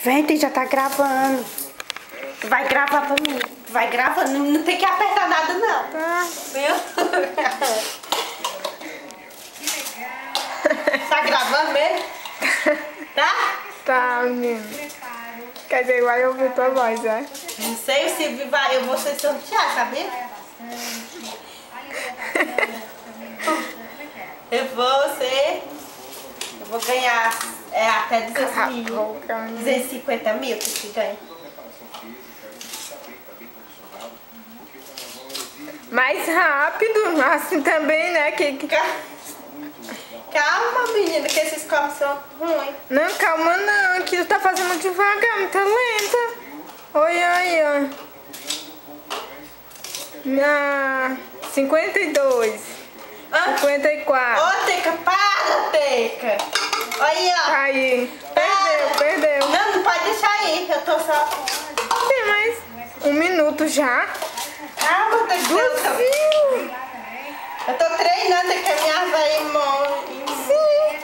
Vem, tu já tá gravando. Tu vai gravar pra mim. Tu vai gravando, não tem que apertar nada não. Tá. Viu? Tá gravando mesmo? Tá? Tá, menino. Quer dizer, vai ouvir tua voz, né? Não sei se vai, eu vou ser sorteada, sabia? Eu vou ganhar até 250 mil que você ganha. Mais rápido, assim também, né? Calma, menina, que esses copos são ruins. Não, calma não, que tu tá fazendo muito devagar, muito lenta. Olha aí, ó. 52. 54. Ô, Teca, para, Teca. Olha, ó. Aí. Perdeu. Não pode deixar aí, eu tô só... Tem mais 1 minuto já. Calma, Teca. Eu tô treinando aqui a minha velha irmã. Sim.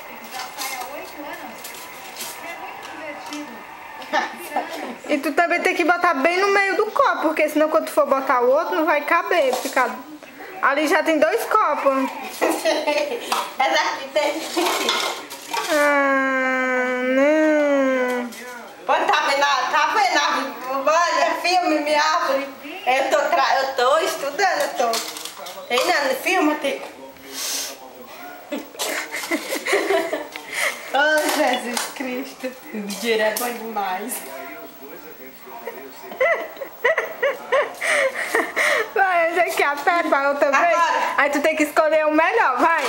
E tu também tem que botar bem no meio do copo, porque senão quando tu for botar o outro não vai caber. Ali já tem 2 copos. Essa aqui tem aqui. Ah, não. Pô, tá vendo? Olha, filme, minha árvore. Eu tô estudando, eu tô treinando. Filma, Teca. Oh, Jesus Cristo. O dinheiro é bom demais. Vai, esse aqui aperta a outra vez. Aí tu tem que escolher o melhor, vai.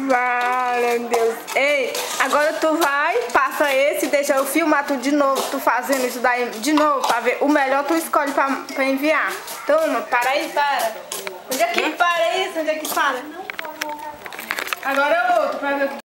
Vale, meu Deus. Ei, agora tu vai, passa esse, deixa eu filmar tu de novo, tu fazendo isso daí de novo, pra ver. O melhor tu escolhe pra enviar. Toma, para aí, para. Onde é que para isso? Onde é que para? Agora é outro, pra ver o que